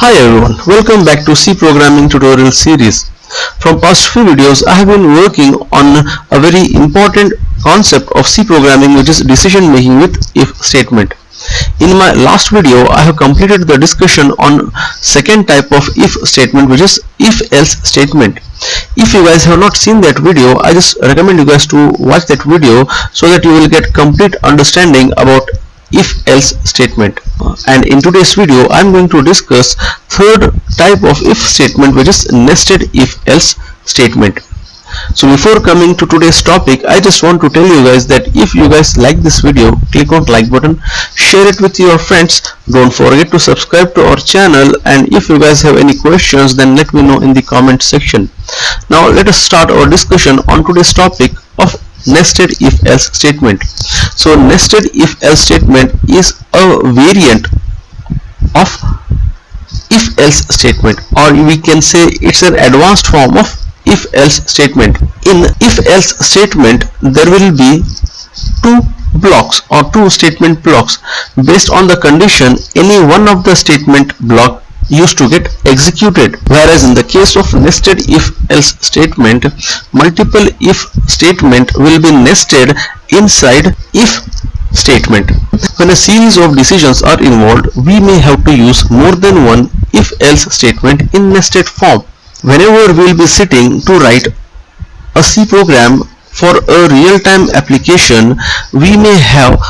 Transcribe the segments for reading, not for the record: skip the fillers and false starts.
Hi everyone, welcome back to C programming tutorial series. From past few videos I have been working on a very important concept of C programming, which is decision making with if statement. In my last video I have completed the discussion on second type of if statement, which is if else statement. If you guys have not seen that video, I just recommend you guys to watch that video so that you will get complete understanding about if else statement. And in today's video I am going to discuss third type of if statement, which is nested if else statement. So before coming to today's topic, I just want to tell you guys that if you guys like this video, click on like button, share it with your friends, don't forget to subscribe to our channel, and if you guys have any questions then let me know in the comment section. Now let us start our discussion on today's topic of nested if else statement. So nested if else statement is a variant of if else statement, or we can say it's an advanced form of if else statement. In if else statement there will be two blocks or two statement blocks. Based on the condition, any one of the statement block used to get executed, whereas in the case of nested if else statement, multiple if statement will be nested inside if statement. When a series of decisions are involved, we may have to use more than one if else statement in nested form. Whenever we will be sitting to write a C program for a real-time application, we may have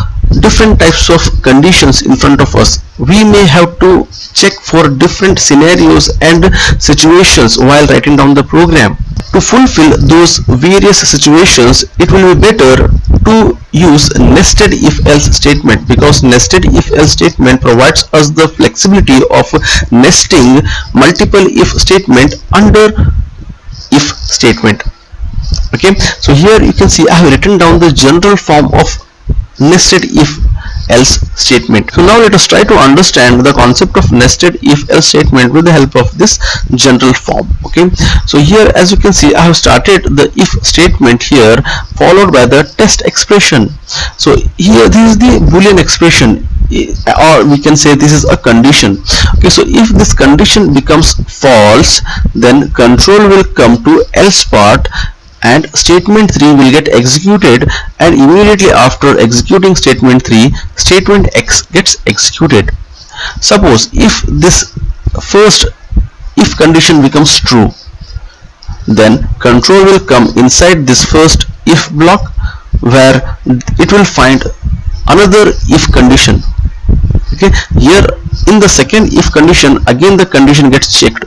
different types of conditions in front of us. We may have to check for different scenarios and situations while writing down the program. To fulfill those various situations, it will be better to use nested if else statement, because nested if else statement provides us the flexibility of nesting multiple if statement under if statement. Okay, so here you can see I have written down the general form of nested if else statement. So now let us try to understand the concept of nested if else statement with the help of this general form. Okay, so here as you can see I have started the if statement here, followed by the test expression. So here this is the boolean expression, or we can say this is a condition. Okay, so if this condition becomes false, then control will come to else part and statement 3 will get executed, and immediately after executing statement 3, statement X gets executed. Suppose if this first if condition becomes true, then control will come inside this first if block, where it will find another if condition. Okay, here in the second if condition, again the condition gets checked.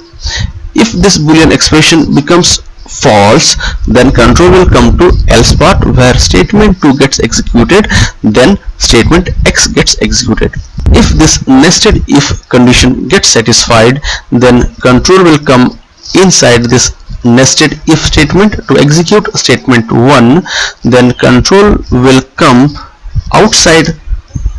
If this boolean expression becomes false, then control will come to else part, where statement 2 gets executed, then statement X gets executed. If this nested if condition gets satisfied, then control will come inside this nested if statement to execute statement 1, then control will come outside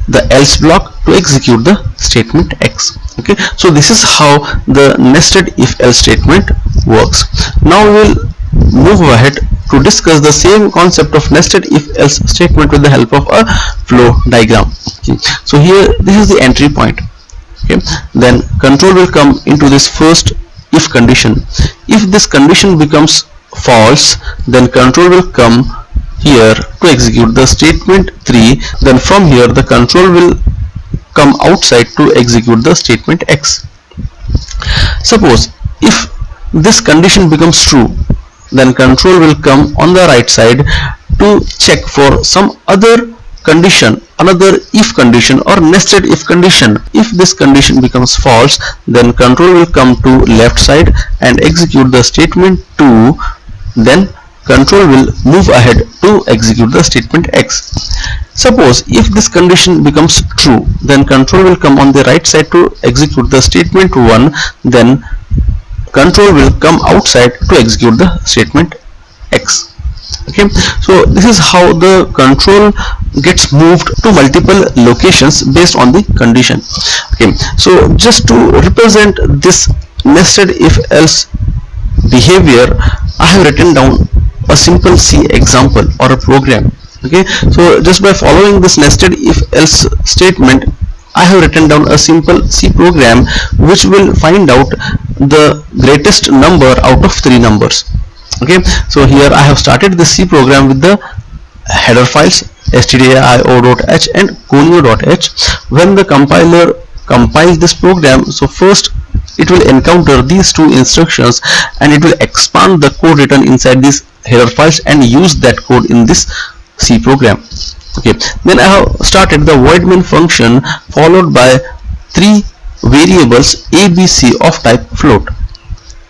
the else block to execute the statement X. Okay, so this is how the nested if else statement works. Now we will move ahead to discuss the same concept of nested if else statement with the help of a flow diagram. Okay, so here this is the entry point. Okay, then control will come into this first if condition. If this condition becomes false, then control will come here to execute the statement 3, then from here the control will come outside to execute the statement X. Suppose if this condition becomes true, then control will come on the right side to check for some other condition, another if condition or nested if condition. If this condition becomes false, then control will come to left side and execute the statement 2, then control will move ahead to execute the statement X. Suppose if this condition becomes true, then control will come on the right side to execute the statement 1, then control will come outside to execute the statement X. Okay, so this is how the control gets moved to multiple locations based on the condition. Okay, so just to represent this nested if else behavior, I have written down a simple C example or a program. Okay, so just by following this nested if else statement, I have written down a simple C program which will find out the greatest number out of three numbers. Okay, so here I have started the C program with the header files stdio.h and conio.h. When the compiler compiles this program, so first it will encounter these two instructions and it will expand the code written inside these header files and use that code in this C program. Okay, then I have started the void main function followed by three variables a, b, c of type float.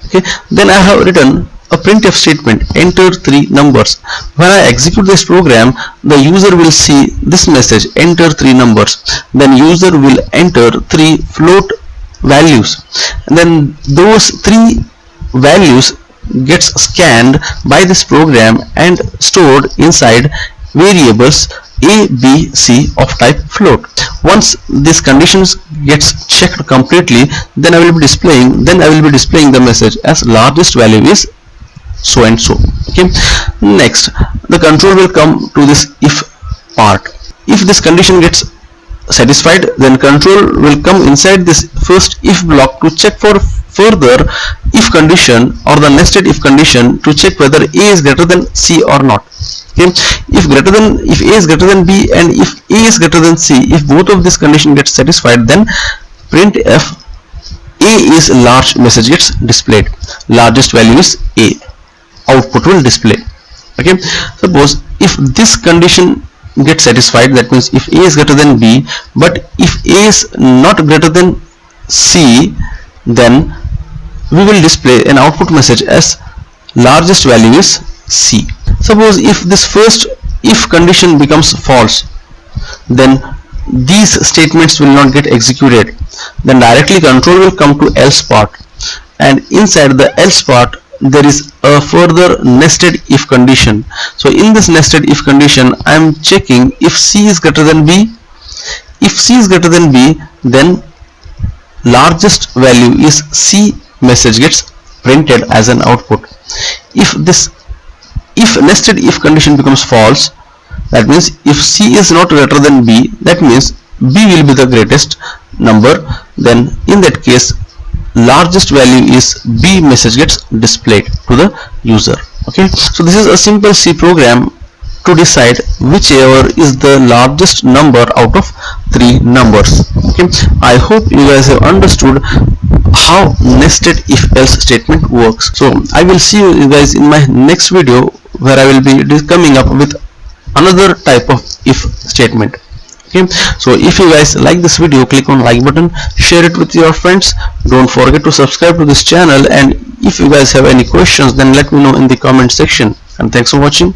Okay, then I have written a printf statement, enter three numbers. When I execute this program, the user will see this message, enter three numbers. Then user will enter three float values, and then those three values gets scanned by this program and stored inside variables a, b, c of type float. Once these conditions gets checked completely, then I will be displaying the message as largest value is so and so. Okay, next the control will come to this if part. If this condition gets satisfied, then control will come inside this first if block to check for further if condition or the nested if condition to check whether a is greater than c or not. Okay, if a is greater than b and if a is greater than c, if both of this condition gets satisfied, then printf a is large message gets displayed, largest value is a, output will display. Okay, suppose if this condition gets satisfied, that means if a is greater than b but if a is not greater than c, then we will display an output message as largest value is c. Suppose if this first if condition becomes false, then these statements will not get executed. Then directly control will come to else part, and inside the else part there is a further nested if condition. So in this nested if condition I am checking if c is greater than b. If c is greater than b, then largest value is c message gets printed as an output. If nested if condition becomes false, that means if c is not greater than b, that means b will be the greatest number, then in that case largest value is b message gets displayed to the user. Okay, so this is a simple C program to decide whichever is the largest number out of three numbers. Okay, I hope you guys have understood how nested if else statement works. So I will see you guys in my next video where I will be coming up with another type of if statement. Okay, so if you guys like this video, click on like button, share it with your friends, don't forget to subscribe to this channel, and if you guys have any questions, then let me know in the comment section. And thanks for watching.